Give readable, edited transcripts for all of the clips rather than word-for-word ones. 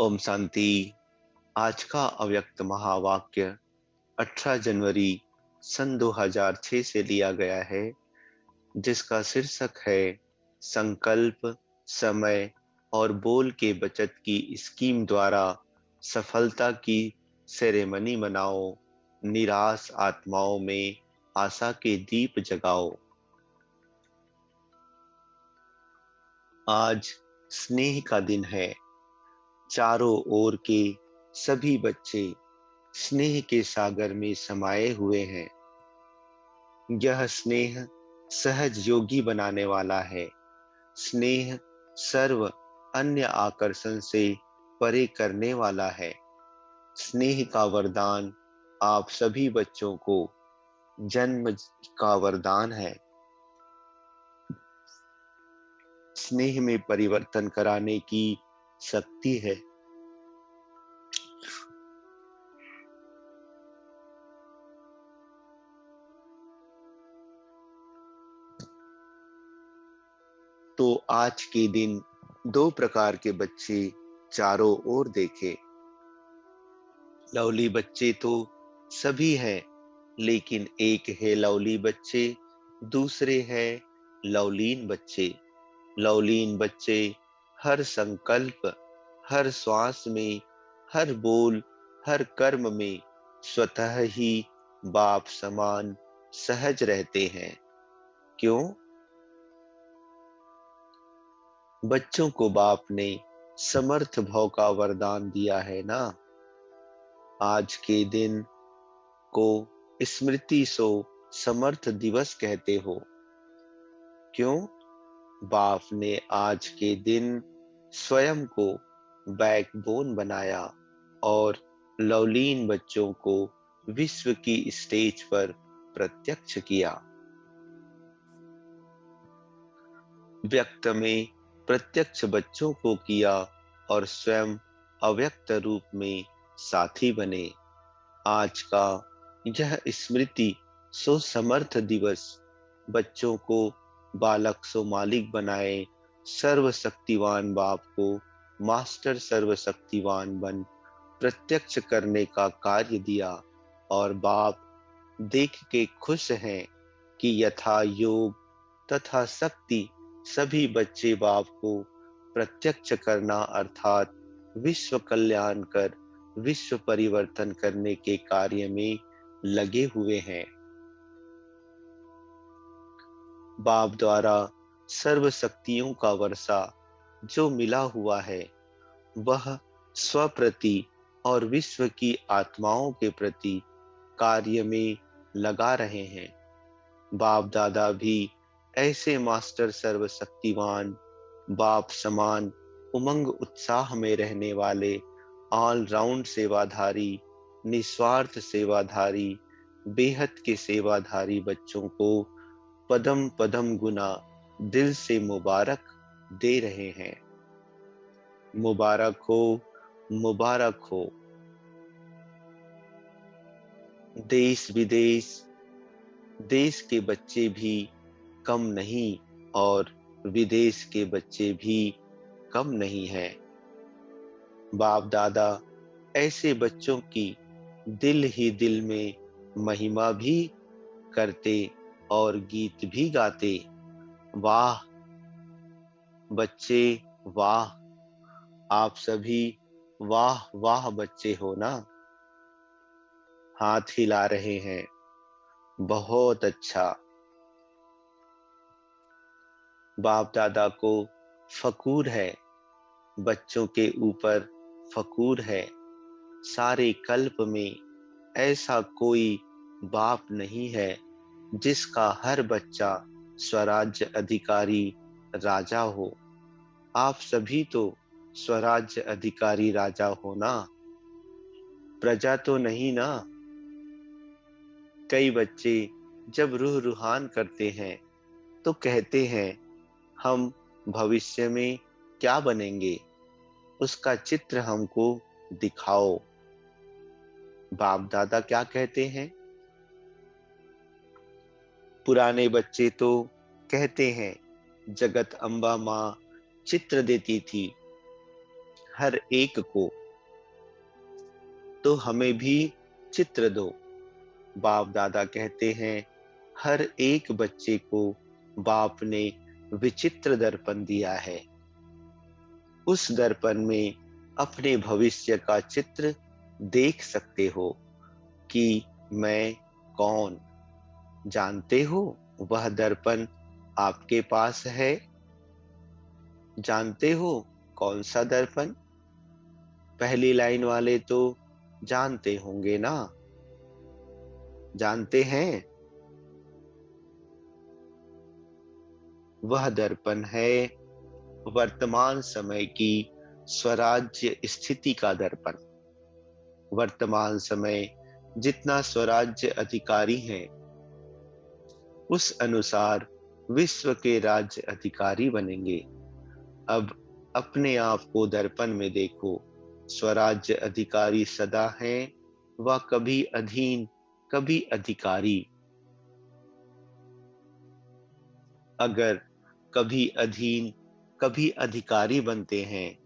ओम शांति। आज का अव्यक्त महावाक्य 18 जनवरी सन 2006 से लिया गया है, जिसका शीर्षक है संकल्प, समय और बोल के बचत की स्कीम द्वारा सफलता की सेरेमनी मनाओ, निराश आत्माओं में आशा के दीप जगाओ। आज स्नेह का दिन है। चारों ओर के सभी बच्चे स्नेह के सागर में समाये हुए हैं। यह स्नेह सहज योगी बनाने वाला है। स्नेह सर्व अन्य आकर्षण से परे करने वाला है। स्नेह का वरदान आप सभी बच्चों को जन्म का वरदान है। स्नेह में परिवर्तन कराने की शक्ति है। तो आज के दिन दो प्रकार के बच्चे चारों ओर देखे। लवली बच्चे तो सभी हैं, लेकिन एक है लवली बच्चे, दूसरे हैं लवलीन बच्चे। लवलीन बच्चे हर संकल्प, हर श्वास में, हर बोल, हर कर्म में स्वतः ही बाप समान सहज रहते हैं। क्यों? बच्चों को बाप ने समर्थ भव का वरदान दिया है ना। आज के दिन को स्मृति सो समर्थ दिवस कहते हो। क्यों? बाप ने आज के दिन स्वयं को बैकबोन बनाया और लवलीन बच्चों को विश्व की स्टेज पर प्रत्यक्ष किया। व्यक्त में प्रत्यक्ष बच्चों को किया और स्वयं अव्यक्त रूप में साथी बने। आज का यह स्मृति सो समर्थ दिवस बच्चों को बालक सो मालिक बनाए, सर्वशक्तिवान बाप को मास्टर सर्वशक्तिवान बन प्रत्यक्ष करने का कार्य दिया। और बाप देख के खुश हैं कि यथा योग तथा शक्ति सभी बच्चे बाप को प्रत्यक्ष करना अर्थात विश्व कल्याण कर विश्व परिवर्तन करने के कार्य में लगे हुए हैं। बाप द्वारा सर्व शक्तियों का वर्षा जो मिला हुआ है, वह स्वप्रति और विश्व की आत्माओं के प्रति कार्य में लगा रहे हैं। बाप दादा भी ऐसे मास्टर सर्वशक्तिवान, बाप समान उमंग उत्साह में रहने वाले ऑलराउंड सेवाधारी, निस्वार्थ सेवाधारी, बेहद के सेवाधारी बच्चों को पदम पदम गुना दिल से मुबारक दे रहे हैं। मुबारक हो, मुबारक हो। देश विदेश, देश के बच्चे भी कम नहीं और विदेश के बच्चे भी कम नहीं हैं। बाप दादा ऐसे बच्चों की दिल ही दिल में महिमा भी करते और गीत भी गाते। वाह बच्चे, वाह! आप सभी वाह वाह बच्चे हो ना। हाथ हिला रहे हैं, बहुत अच्छा। बाप दादा को फकूर है, बच्चों के ऊपर फकूर है। सारे कल्प में ऐसा कोई बाप नहीं है जिसका हर बच्चा स्वराज्य अधिकारी राजा हो। आप सभी तो स्वराज्य अधिकारी राजा हो ना, प्रजा तो नहीं ना। कई बच्चे जब रूह रूहान करते हैं तो कहते हैं हम भविष्य में क्या बनेंगे, उसका चित्र हमको दिखाओ। बाप दादा क्या कहते हैं? पुराने बच्चे तो कहते हैं जगत अम्बा माँ चित्र देती थी, हर एक को, तो हमें भी चित्र दो। बाप दादा कहते हैं, हर एक बच्चे को बाप ने विचित्र दर्पण दिया है। उस दर्पण में अपने भविष्य का चित्र देख सकते हो कि मैं कौन। जानते हो वह दर्पण आपके पास है? जानते हो कौन सा दर्पण? पहली लाइन वाले तो जानते होंगे ना? जानते हैं? वह दर्पण है वर्तमान समय की स्वराज्य स्थिति का दर्पण। वर्तमान समय जितना स्वराज्य अधिकारी हैं, उस अनुसार विश्व के राज्य अधिकारी बनेंगे। अब अपने आप को दर्पण में देखो। स्वराज्य अधिकारी सदा हैं, व कभी अधीन कभी अधिकारी। अगर कभी अधीन कभी अधिकारी बनते हैं,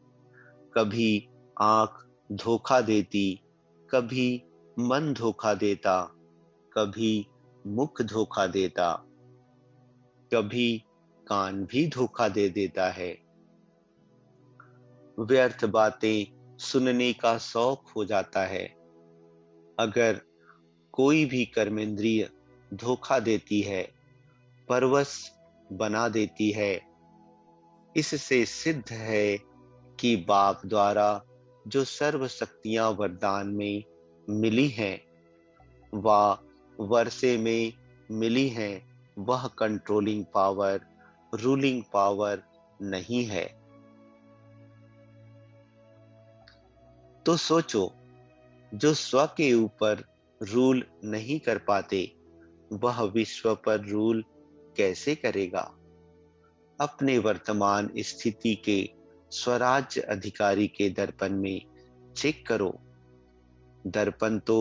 कभी आंख धोखा देती, कभी मन धोखा देता, कभी मुख धोखा देता, कभी कान भी धोखा दे देता है। व्यर्थ बातें सुनने का शौक हो जाता है। अगर कोई भी कर्मेंद्रिय धोखा देती है, परवश बना देती है, इससे सिद्ध है कि बाप द्वारा जो सर्व शक्तियां वरदान में मिली हैं, व वर्षे में मिली हैं, वह कंट्रोलिंग पावर, रूलिंग पावर नहीं है। तो सोचो, जो स्व के ऊपर रूल नहीं कर पाते, वह विश्व पर रूल कैसे करेगा? अपने वर्तमान स्थिति के स्वराज्य अधिकारी के दर्पण में चेक करो। दर्पण तो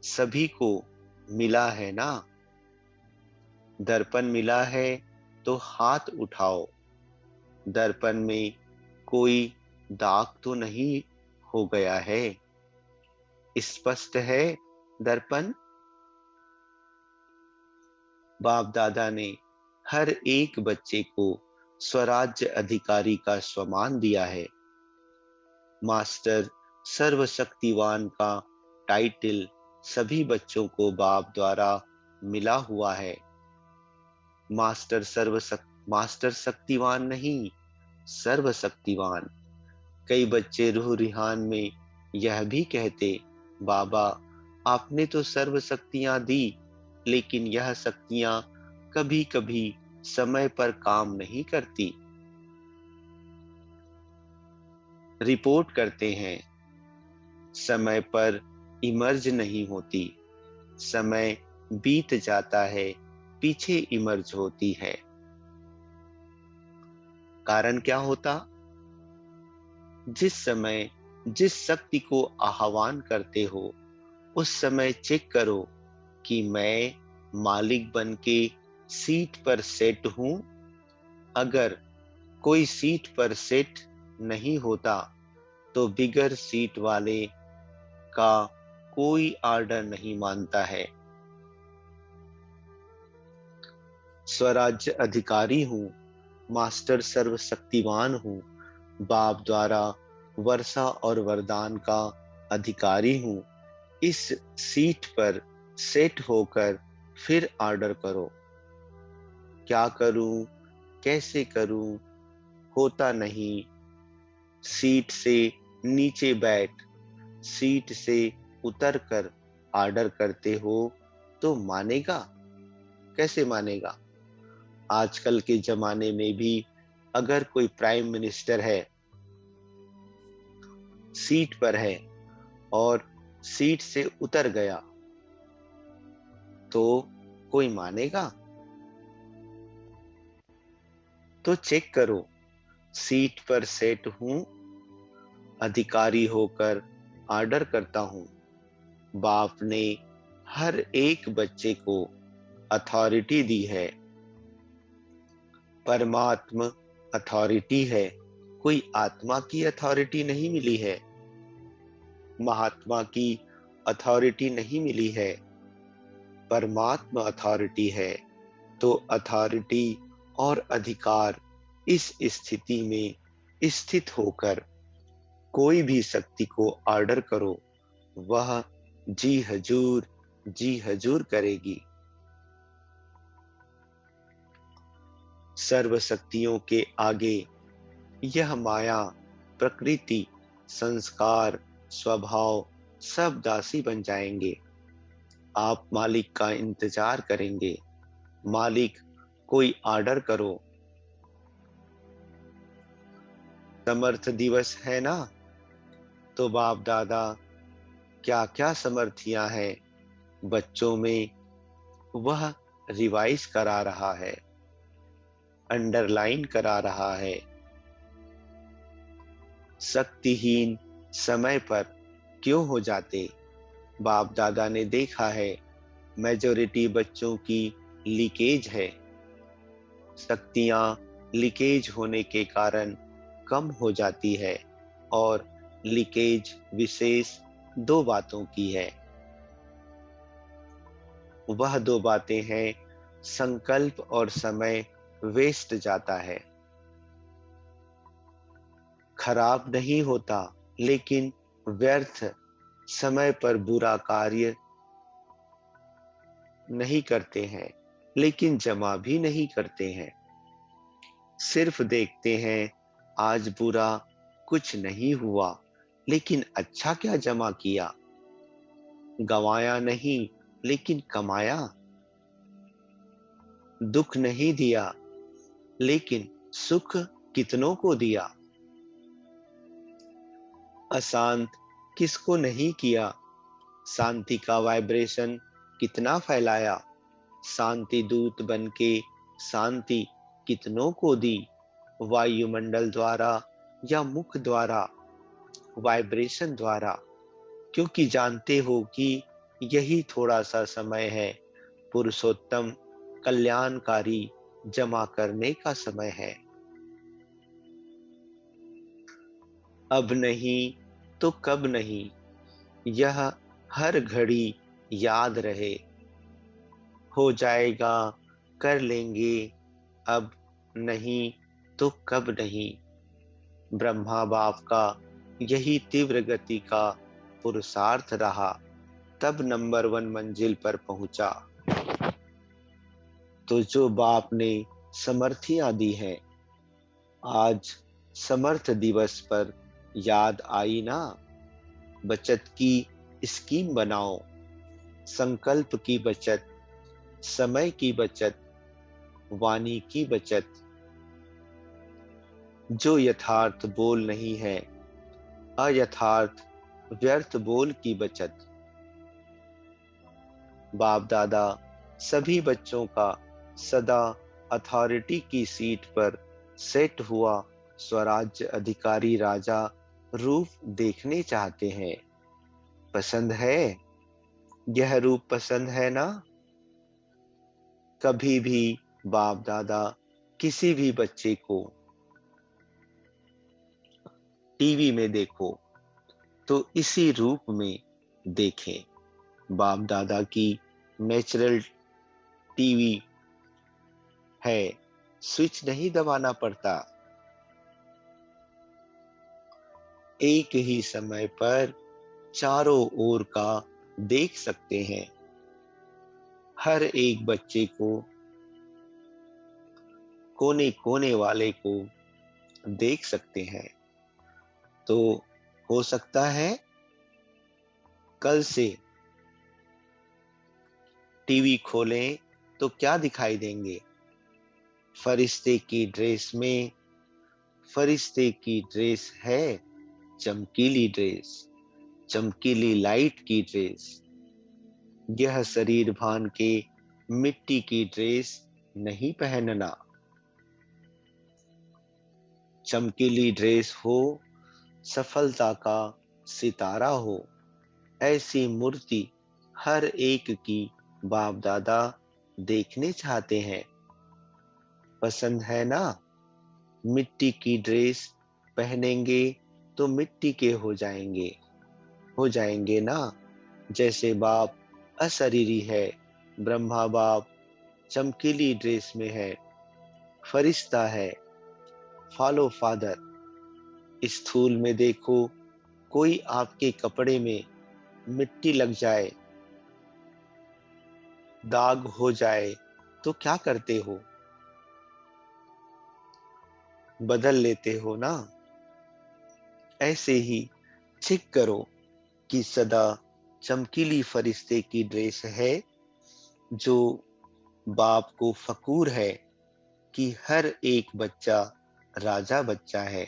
सभी को मिला है ना? दर्पण मिला है तो हाथ उठाओ। दर्पण में कोई दाग तो नहीं हो गया है? स्पष्ट है दर्पण? बाप दादा ने हर एक बच्चे को स्वराज्य अधिकारी का स्वमान दिया है। मास्टर सर्वशक्तिवान का टाइटल सभी बच्चों को बाप द्वारा मिला हुआ है। मास्टर शक्तिवान नहीं, सर्वशक्तिवान। कई बच्चे रूह रिहान में यह भी कहते, बाबा आपने तो सर्व शक्तियां दी, लेकिन यह शक्तियां कभी कभी समय पर काम नहीं करती। रिपोर्ट करते हैं, समय पर इमर्ज नहीं होती। समय बीत जाता है, पीछे इमर्ज होती है। कारण क्या होता? जिस समय जिस शक्ति को आह्वान करते हो, उस समय चेक करो कि मैं मालिक बन के सीट पर सेट हूं। अगर कोई सीट पर सेट नहीं होता, तो बिगर सीट वाले का कोई आर्डर नहीं मानता है। स्वराज्य अधिकारी हूं, मास्टर सर्वशक्तिवान हूं, बाप द्वारा वर्षा और वरदान का अधिकारी हूं। इस सीट पर सेट होकर फिर ऑर्डर करो। क्या करूं, कैसे करूं, होता नहीं। सीट से नीचे बैठ, सीट से उतर कर ऑर्डर करते हो तो मानेगा? कैसे मानेगा? आजकल के जमाने में भी अगर कोई प्राइम मिनिस्टर है, सीट पर है और सीट से उतर गया, तो कोई मानेगा? तो चेक करो, सीट पर सेट हूं, अधिकारी होकर ऑर्डर करता हूं। बाप ने हर एक बच्चे को अथॉरिटी दी है। परमात्मा अथॉरिटी है। कोई आत्मा की अथॉरिटी नहीं मिली है, महात्मा की अथॉरिटी नहीं मिली है, परमात्मा अथॉरिटी है। तो अथॉरिटी और अधिकार इस स्थिति में स्थित होकर कोई भी शक्ति को ऑर्डर करो, वह जी हजूर करेगी। सर्व शक्तियों के आगे यह माया, प्रकृति, संस्कार, स्वभाव सब दासी बन जाएंगे। आप मालिक का इंतजार करेंगे। मालिक कोई ऑर्डर करो। समर्थ दिवस है ना, तो बाप दादा क्या क्या समर्थियां हैं बच्चों में, वह रिवाइज करा रहा है, अंडरलाइन करा रहा है। शक्तिहीन समय पर क्यों हो जाते? बाप दादा ने देखा है, मेजॉरिटी बच्चों की लीकेज है। शक्तियां लीकेज होने के कारण कम हो जाती है, और लीकेज विशेष दो बातों की है। वह दो बातें हैं, संकल्प और समय वेस्ट जाता है। खराब नहीं होता, लेकिन व्यर्थ समय पर बुरा कार्य नहीं करते हैं, लेकिन जमा भी नहीं करते हैं। सिर्फ देखते हैं आज बुरा कुछ नहीं हुआ, लेकिन अच्छा क्या जमा किया। गंवाया नहीं, लेकिन कमाया। दुख नहीं दिया, लेकिन सुख कितनों को दिया। अशांत किसको नहीं किया, शांति का वाइब्रेशन कितना फैलाया। शांति दूत बनके शांति कितनों को दी, वायुमंडल द्वारा या मुख द्वारा, वाइब्रेशन द्वारा। क्योंकि जानते हो कि यही थोड़ा सा समय है, पुरुषोत्तम कल्याणकारी जमा करने का समय है। अब नहीं तो कब नहीं, यह हर घड़ी याद रहे। हो जाएगा, कर लेंगे, अब नहीं तो कब नहीं। ब्रह्मा बाप का यही तीव्र गति का पुरुषार्थ रहा, तब नंबर 1 मंजिल पर पहुंचा। तो जो बाप ने समर्थियां दी है, आज समर्थ दिवस पर याद आई ना। बचत की स्कीम बनाओ, संकल्प की बचत, समय की बचत, वाणी की बचत। जो यथार्थ बोल नहीं है, अयथार्थ व्यर्थ बोल की बचत। बाप दादा सभी बच्चों का सदा अथॉरिटी की सीट पर सेट हुआ स्वराज्य अधिकारी राजा रूप देखने चाहते हैं। पसंद है? यह रूप पसंद है ना? कभी भी बाप दादा किसी भी बच्चे को टीवी में देखो तो इसी रूप में देखें। बाप दादा की नेचुरल टीवी है, स्विच नहीं दबाना पड़ता। एक ही समय पर चारों ओर का देख सकते हैं। हर एक बच्चे को, कोने कोने वाले को देख सकते हैं। तो हो सकता है कल से टीवी खोलें तो क्या दिखाई देंगे? फरिश्ते की ड्रेस में, फरिश्ते की ड्रेस है, चमकीली ड्रेस, चमकीली लाइट की ड्रेस। यह शरीर भान के मिट्टी की ड्रेस नहीं पहनना। चमकीली ड्रेस हो, सफलता का सितारा हो, ऐसी मूर्ति हर एक की बाप दादा देखने चाहते हैं। पसंद है ना? मिट्टी की ड्रेस पहनेंगे तो मिट्टी के हो जाएंगे ना। जैसे बाप अशरीरी है, ब्रह्मा बाप चमकीली ड्रेस में है, फरिश्ता है, फॉलो फादर। स्थूल में देखो, कोई आपके कपड़े में मिट्टी लग जाए, दाग हो जाए, तो क्या करते हो? बदल लेते हो ना। ऐसे ही चेक करो कि सदा चमकीली फरिश्ते की ड्रेस है, जो बाप को फखूर है कि हर एक बच्चा राजा बच्चा है।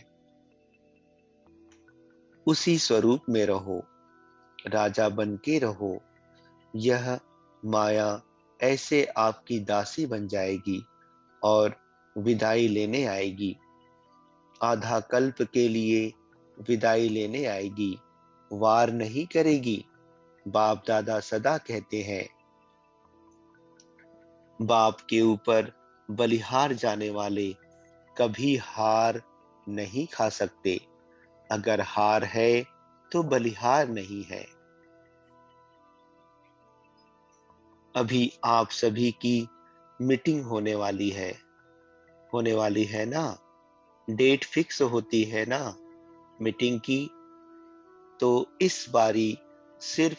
उसी स्वरूप में रहो, राजा बन के रहो। यह माया ऐसे आपकी दासी बन जाएगी और विदाई लेने आएगी। आधा कल्प के लिए विदाई लेने आएगी, वार नहीं करेगी। बाप दादा सदा कहते हैं, बाप के ऊपर बलिहार जाने वाले कभी हार नहीं खा सकते। अगर हार है तो बलिहार नहीं है। अभी आप सभी की मीटिंग होने वाली है ना। डेट फिक्स होती है ना मीटिंग की। तो इस बारी सिर्फ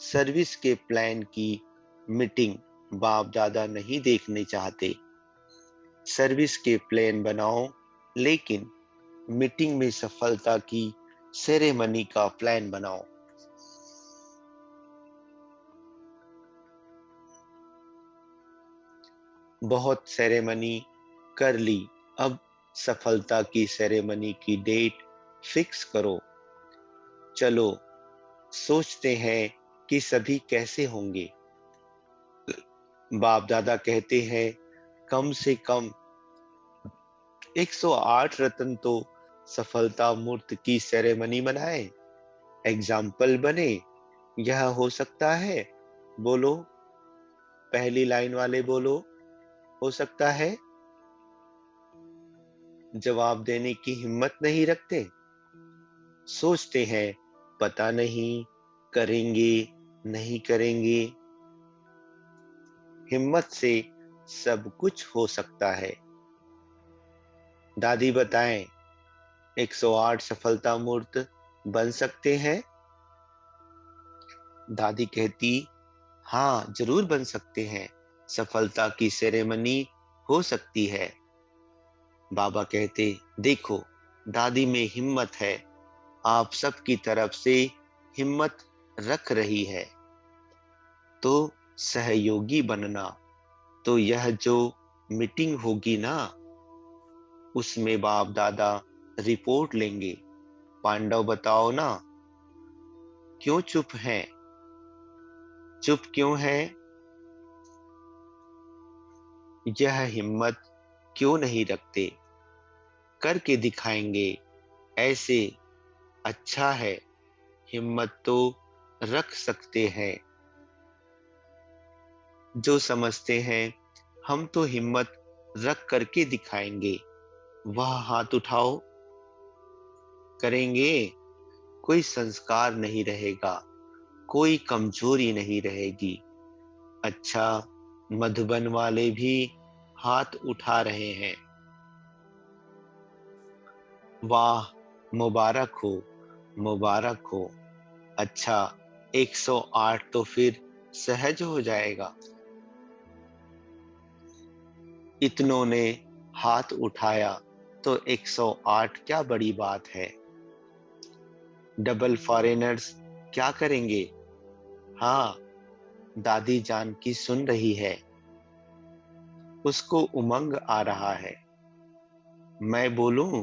सर्विस के प्लान की मीटिंग बाप दादा नहीं देखने चाहते। सर्विस के प्लान बनाओ, लेकिन मीटिंग में सफलता की सेरेमनी का प्लान बनाओ। बहुत सेरेमनी कर ली, अब सफलता की सेरेमनी की डेट फिक्स करो। चलो सोचते हैं कि सभी कैसे होंगे। बाप दादा कहते हैं, कम से कम 108 रत्न तो सफलता मूर्त की सेरेमनी बनाए, एग्जाम्पल बने। यह हो सकता है? बोलो, पहली लाइन वाले बोलो, हो सकता है? जवाब देने की हिम्मत नहीं रखते। सोचते हैं, पता नहीं, करेंगे नहीं करेंगे। हिम्मत से सब कुछ हो सकता है। दादी बताएं, 108 सफलता मूर्त बन सकते हैं? दादी कहती, हाँ जरूर बन सकते हैं, सफलता की सेरेमनी हो सकती है। बाबा कहते, देखो दादी में हिम्मत है, आप सबकी तरफ से हिम्मत रख रही है। तो सहयोगी बनना। तो यह जो मीटिंग होगी ना, उसमें बाप दादा रिपोर्ट लेंगे। पांडव बताओ ना, क्यों चुप हैं? चुप क्यों है? यह हिम्मत क्यों नहीं रखते? करके दिखाएंगे ऐसे। अच्छा है, हिम्मत तो रख सकते हैं। जो समझते हैं हम तो हिम्मत रख करके दिखाएंगे, वह हाथ उठाओ। करेंगे। कोई संस्कार नहीं रहेगा, कोई कमजोरी नहीं रहेगी। अच्छा, मधुबन वाले भी हाथ उठा रहे हैं। वाह, मुबारक हो, मुबारक हो। अच्छा, 108 तो फिर सहज हो जाएगा। इतनों ने हाथ उठाया तो 108 क्या बड़ी बात है। डबल फॉरेनर्स क्या करेंगे? हाँ, दादी जान की सुन रही है, उसको उमंग आ रहा है। मैं बोलूं,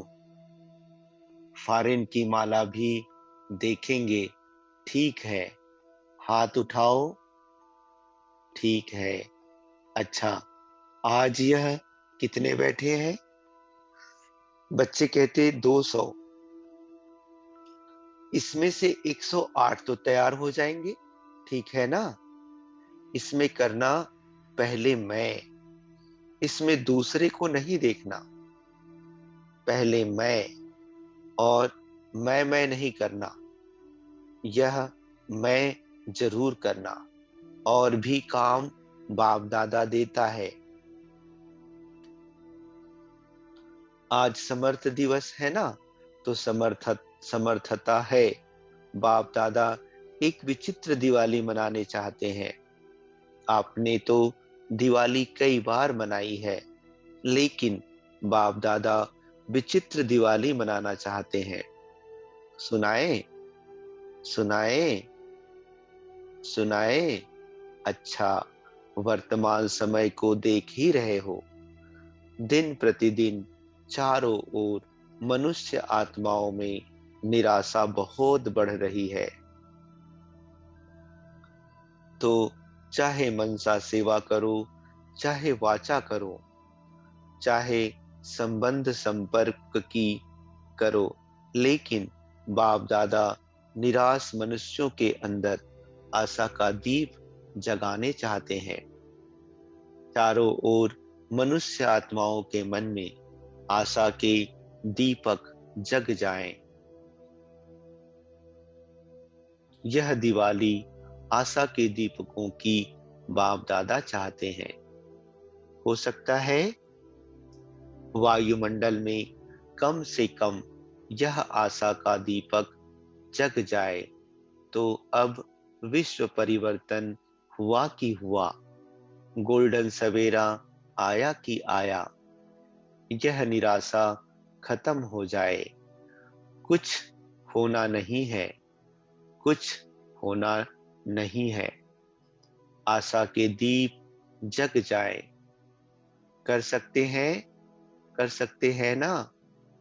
फॉरेन की माला भी देखेंगे। ठीक है, हाथ उठाओ। ठीक है। अच्छा, आज यह कितने बैठे हैं? बच्चे कहते 200। इसमें से 108 तो तैयार हो जाएंगे, ठीक है ना। इसमें करना पहले मैं, इसमें दूसरे को नहीं देखना, पहले मैं। और मैं नहीं करना, यह मैं जरूर करना। और भी काम बाप दादा देता है। आज समर्थ दिवस है ना, तो समर्थता है। बाप दादा एक विचित्र दिवाली मनाने चाहते हैं। आपने तो दिवाली कई बार मनाई है, लेकिन बाप दादा विचित्र दिवाली मनाना चाहते हैं। सुनाए, सुनाए, सुनाए। अच्छा, वर्तमान समय को देख ही रहे हो। दिन प्रतिदिन चारों ओर मनुष्य आत्माओं में निराशा बहुत बढ़ रही है। तो चाहे मनसा सेवा करो, चाहे वाचा करो, चाहे संबंध संपर्क की करो, लेकिन बाप दादा निराश मनुष्यों के अंदर आशा का दीप जगाने चाहते हैं। चारों ओर मनुष्य आत्माओं के मन में आशा के दीपक जग जाएं। यह दिवाली आशा के दीपकों की बाप दादा चाहते हैं। हो सकता है वायुमंडल में कम से कम यह आशा का दीपक जग जाए, तो अब विश्व परिवर्तन हुआ कि हुआ, गोल्डन सवेरा आया कि आया। यह निराशा खत्म हो जाए। कुछ होना नहीं है, कुछ होना नहीं है। आशा के दीप जग जाए। कर सकते हैं, कर सकते हैं ना।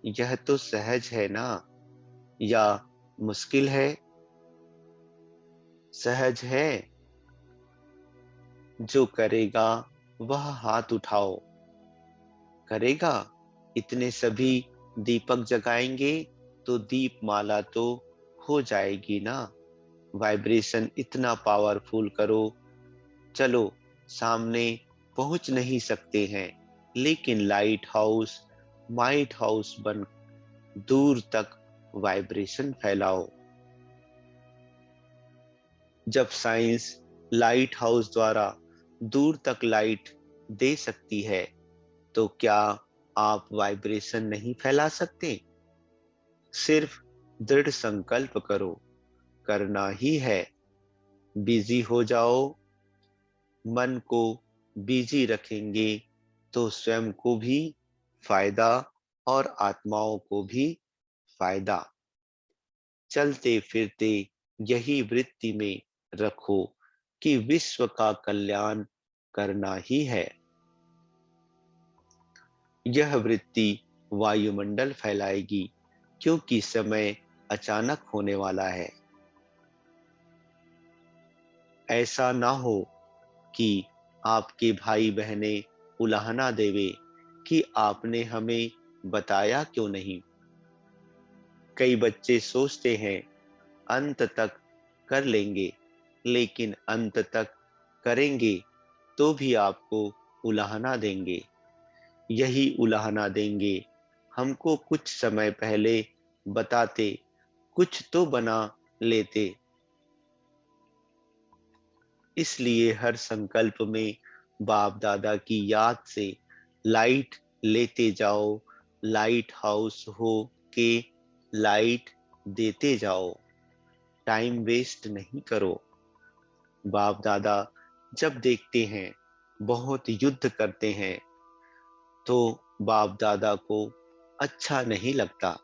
यह तो सहज है ना, या मुश्किल है? सहज है। जो करेगा वह हाथ उठाओ। करेगा? इतने सभी दीपक जगाएंगे तो दीप माला तो हो जाएगी ना। वाइब्रेशन इतना पावरफुल करो। चलो, सामने पहुंच नहीं सकते हैं, लेकिन लाइट हाउस, माइट हाउस बन दूर तक वाइब्रेशन फैलाओ। जब साइंस लाइट हाउस द्वारा दूर तक लाइट दे सकती है, तो क्या आप वाइब्रेशन नहीं फैला सकते? सिर्फ दृढ़ संकल्प करो, करना ही है। बिजी हो जाओ। मन को बिजी रखेंगे तो स्वयं को भी फायदा और आत्माओं को भी फायदा। चलते फिरते यही वृत्ति में रखो कि विश्व का कल्याण करना ही है। यह वृत्ति वायुमंडल फैलाएगी, क्योंकि समय अचानक होने वाला है। ऐसा ना हो कि आपके भाई बहनें उलाहना देवे कि आपने हमें बताया क्यों नहीं। कई बच्चे सोचते हैं अंत तक कर लेंगे, लेकिन अंत तक करेंगे तो भी आपको उलाहना देंगे। यही उलाहना देंगे। हमको कुछ समय पहले बताते, कुछ तो बना लेते। इसलिए हर संकल्प में बाप दादा की याद से लाइट लेते जाओ। लाइट हाउस हो के लाइट देते जाओ। टाइम वेस्ट नहीं करो। बाप दादा जब देखते हैं बहुत युद्ध करते हैं, तो बाप दादा को अच्छा नहीं लगता।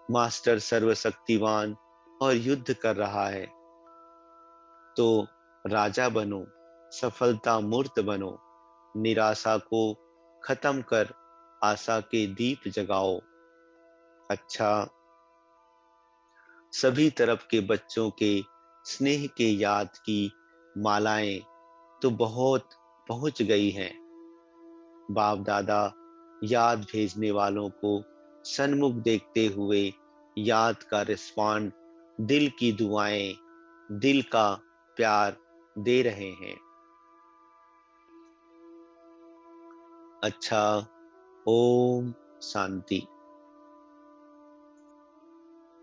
मास्टर सर्वशक्तिवान और युद्ध कर रहा है, तो राजा बनो, सफलता मूर्त बनो। निराशा को खत्म कर आशा के दीप जगाओ। अच्छा, सभी तरफ के बच्चों के स्नेह के याद की मालाएं तो बहुत पहुंच गई हैं। बाप दादा याद भेजने वालों को सन्मुख देखते हुए याद का रिस्पॉन्ड, दिल की दुआएं, दिल का प्यार दे रहे हैं। अच्छा, ओम शांति।